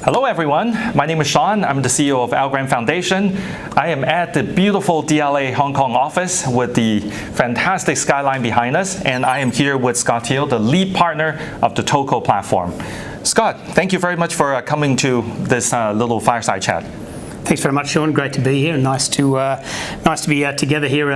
Hello everyone, my name is Sean. I'm the CEO of Algorand Foundation. I am at the beautiful DLA Hong Kong office with the fantastic skyline behind us, and I am here with Scott Thiel, the lead partner of the TOKO platform. Scott, thank you very much for coming to this little fireside chat. Thanks very much, Sean. Great to be here. Nice to be together here,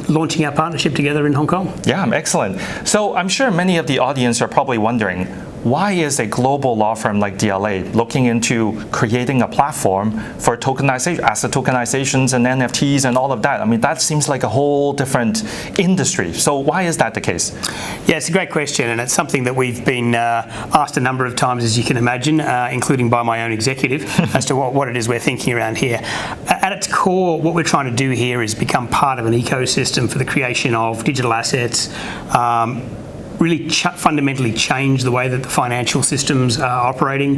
launching our partnership together in Hong Kong. Yeah, excellent. So I'm sure many of the audience are probably wondering, why is a global law firm like DLA looking into creating a platform for tokenization, asset tokenizations and NFTs and all of that? I mean, that seems like a whole different industry. So why is that the case? Yeah, it's a great question, and it's something that we've been asked a number of times, as you can imagine, including by my own executive, as to what it is we're thinking around here. At its core, what we're trying to do here is become part of an ecosystem for the creation of digital assets, really fundamentally change the way that the financial systems are operating,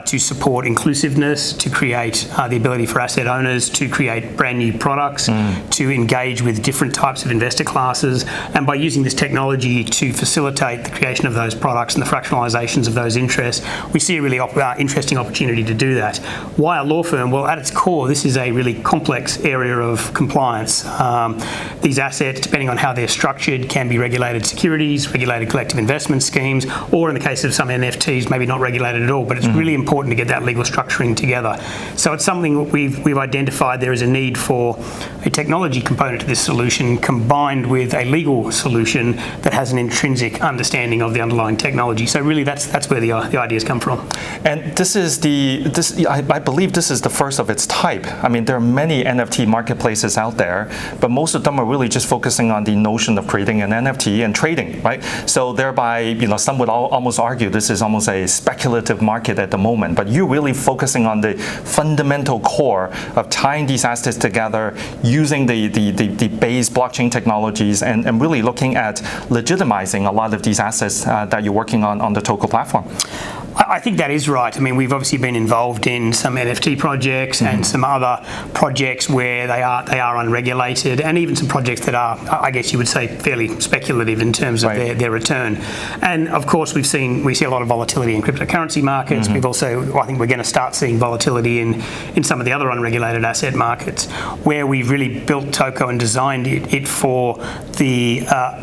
to support inclusiveness, to create the ability for asset owners to create brand new products, to engage with different types of investor classes, and by using this technology to facilitate the creation of those products and the fractionalizations of those interests, we see a really interesting opportunity to do that. Why a law firm? Well, at its core, this is a really complex area of compliance. These assets, depending on how they're structured, can be regulated securities, regulated collective investment schemes, or in the case of some NFTs, maybe not regulated at all, but it's really important to get that legal structuring together. So it's something that we've identified there is a need for a technology component to this solution combined with a legal solution that has an intrinsic understanding of the underlying technology. So really that's where the ideas come from. And I believe this is the first of its type. I mean, there are many NFT marketplaces out there, but most of them are really just focusing on the notion of creating an NFT and trading, right? So thereby, some would almost argue this is almost a speculative market at the moment, but you're really focusing on the fundamental core of tying these assets together, using the base blockchain technologies, and really looking at legitimizing a lot of these assets that you're working on the TOKO platform. I think that is right. I mean, we've obviously been involved in some NFT projects and some other projects where they are unregulated, and even some projects that are, I guess you would say, fairly speculative in terms of their return. And of course, we see a lot of volatility in cryptocurrency markets. We've also, I think we're going to start seeing volatility in some of the other unregulated asset markets, where we've really built TOKO and designed it for the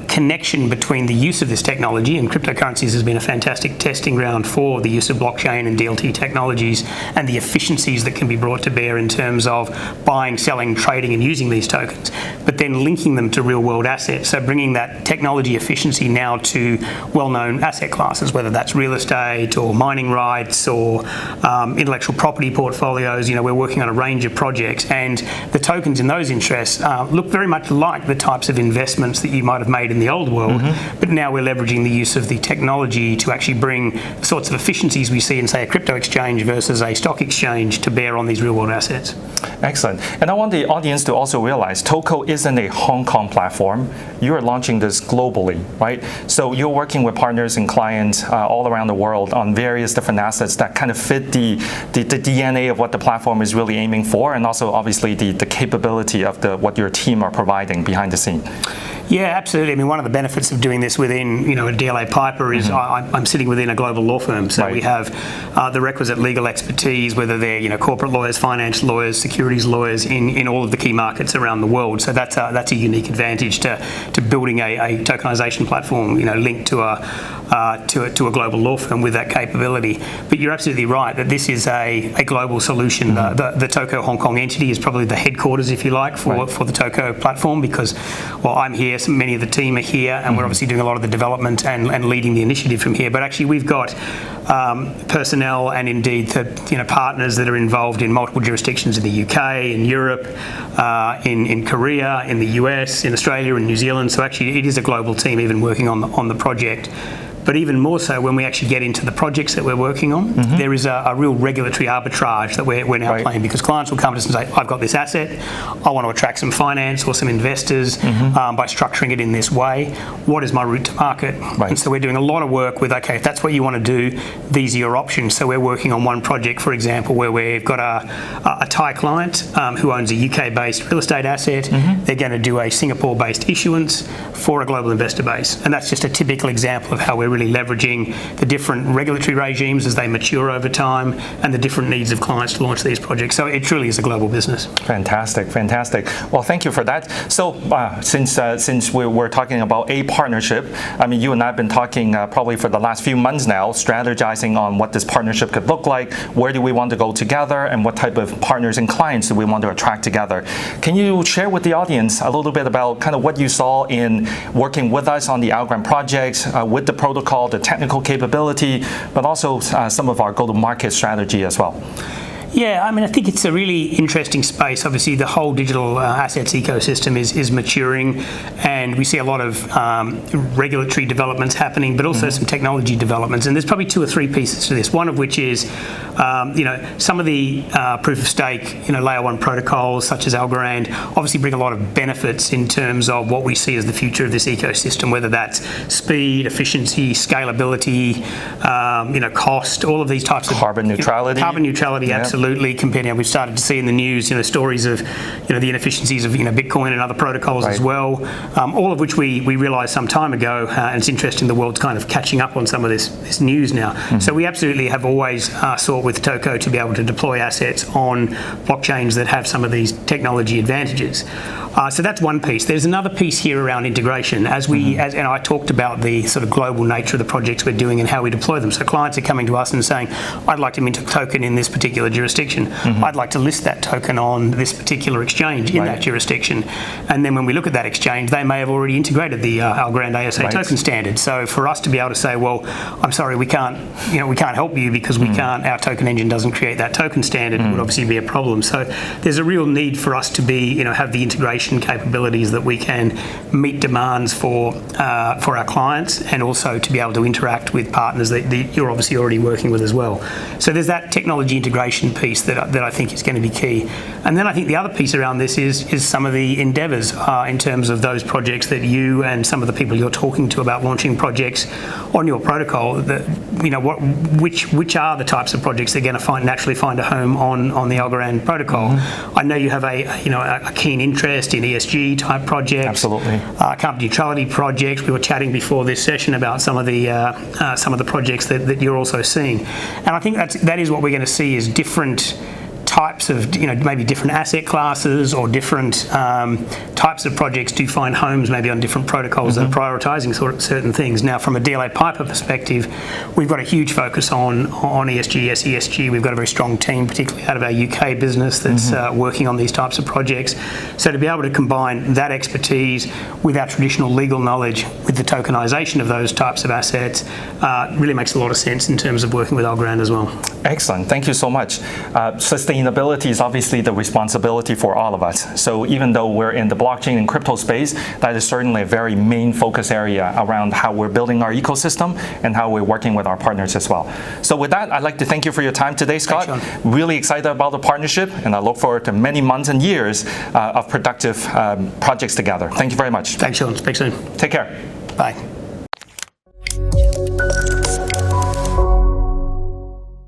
connection between the use of this technology, and cryptocurrencies has been a fantastic testing ground for the use of blockchain and DLT technologies, and the efficiencies that can be brought to bear in terms of buying, selling, trading and using these tokens, but then linking them to real world assets. So bringing that technology efficiency now to well-known asset classes, whether that's real estate or mining rights or intellectual property portfolios. We're working on a range of projects, and the tokens in those interests look very much like the types of investments that you might have made in the old world, but now we're leveraging the use of the technology to actually bring the sorts of efficiencies we see in, say, a crypto exchange versus a stock exchange to bear on these real-world assets. Excellent. And I want the audience to also realize TOKO isn't a Hong Kong platform. You're launching this globally, right? So you're working with partners and clients all around the world on various different assets that kind of fit the DNA of what the platform is really aiming for, and also obviously the capability of what your team are providing behind the scene. Yeah, absolutely. I mean, one of the benefits of doing this within, a DLA Piper is I'm sitting within a global law firm, so we have the requisite legal expertise, whether they're corporate lawyers, finance lawyers, securities lawyers in all of the key markets around the world. So that's a unique advantage to building a tokenization platform, linked to a global law firm with that capability. But you're absolutely right that this is a global solution. The TOKO Hong Kong entity is probably the headquarters, if you like, for the TOKO platform, because I'm here. Many of the team are here, and we're obviously doing a lot of the development and leading the initiative from here. But actually, we've got personnel and indeed partners that are involved in multiple jurisdictions in the UK, in Europe, in Korea, in the US, in Australia, and New Zealand. So actually, it is a global team even working on the project. But even more so when we actually get into the projects that we're working on, there is a real regulatory arbitrage that we're now playing, because clients will come to us and say, I've got this asset, I want to attract some finance or some investors by structuring it in this way. What is my route to market? And so we're doing a lot of work with, okay, if that's what you want to do, these are your options. So we're working on one project, for example, where we've got a Thai client who owns a UK-based real estate asset. They're going to do a Singapore-based issuance for a global investor base. And that's just a typical example of how we're really leveraging the different regulatory regimes as they mature over time and the different needs of clients to launch these projects. So it truly is a global business. Fantastic, fantastic. Well, thank you for that. So since we're talking about a partnership, I mean, you and I have been talking probably for the last few months now, strategizing on what this partnership could look like, where do we want to go together, and what type of partners and clients do we want to attract together. Can you share with the audience a little bit about kind of what you saw in working with us on the Algorand projects, with the protocol, the technical capability, but also some of our go-to-market strategy as well? Yeah, I mean, I think it's a really interesting space. Obviously, the whole digital assets ecosystem is maturing, and we see a lot of regulatory developments happening, but also some technology developments. And there's probably 2 or 3 pieces to this. One of which is, some of the proof of stake, layer 1 protocols such as Algorand obviously bring a lot of benefits in terms of what we see as the future of this ecosystem, whether that's speed, efficiency, scalability, cost, all of these types of carbon neutrality. Carbon neutrality, absolutely. Compared, we've started to see in the news, stories of, the inefficiencies of, Bitcoin and other protocols as well. All of which we realised some time ago, and it's interesting the world's kind of catching up on some of this news now. So we absolutely have always sought with TOKO to be able to deploy assets on blockchains that have some of these technology advantages. So that's one piece. There's another piece here around integration. And I talked about the sort of global nature of the projects we're doing and how we deploy them. So clients are coming to us and saying, I'd like to mint a token in this particular jurisdiction. I'd like to list that token on this particular exchange in that jurisdiction. And then when we look at that exchange, they may have already integrated the Algorand ASA token standard. So for us to be able to say, well, I'm sorry, we can't help you because our token engine doesn't create that token standard, would obviously be a problem. So there's a real need for us to be, have the integration capabilities that we can meet demands for our clients, and also to be able to interact with partners that you're obviously already working with as well. So there's that technology integration piece that I think is going to be key. And then I think the other piece around this is some of the endeavours in terms of those projects that you and some of the people you're talking to about launching projects on your protocol. Which are the types of projects they're going to naturally find a home on the Algorand protocol. I know you have a keen interest in ESG type projects. Absolutely. Carbon neutrality projects. We were chatting before this session about some of the projects that you're also seeing, and I think that is what we're going to see is different types of, maybe different asset classes or different types of projects do find homes maybe on different protocols that are prioritising certain things. Now, from a DLA Piper perspective, we've got a huge focus on ESG, SESG. We've got a very strong team, particularly out of our UK business, that's working on these types of projects. So to be able to combine that expertise with our traditional legal knowledge with the tokenisation of those types of assets really makes a lot of sense in terms of working with Algorand as well. Excellent. Thank you so much. Sustainability is obviously the responsibility for all of us. So even though we're in the blockchain and crypto space, that is certainly a very main focus area around how we're building our ecosystem and how we're working with our partners as well. So with that, I'd like to thank you for your time today, Scott. Thanks, really excited about the partnership, and I look forward to many months and years of productive projects together. Thank you very much. Thanks, Sean. Speak soon. Take care. Bye.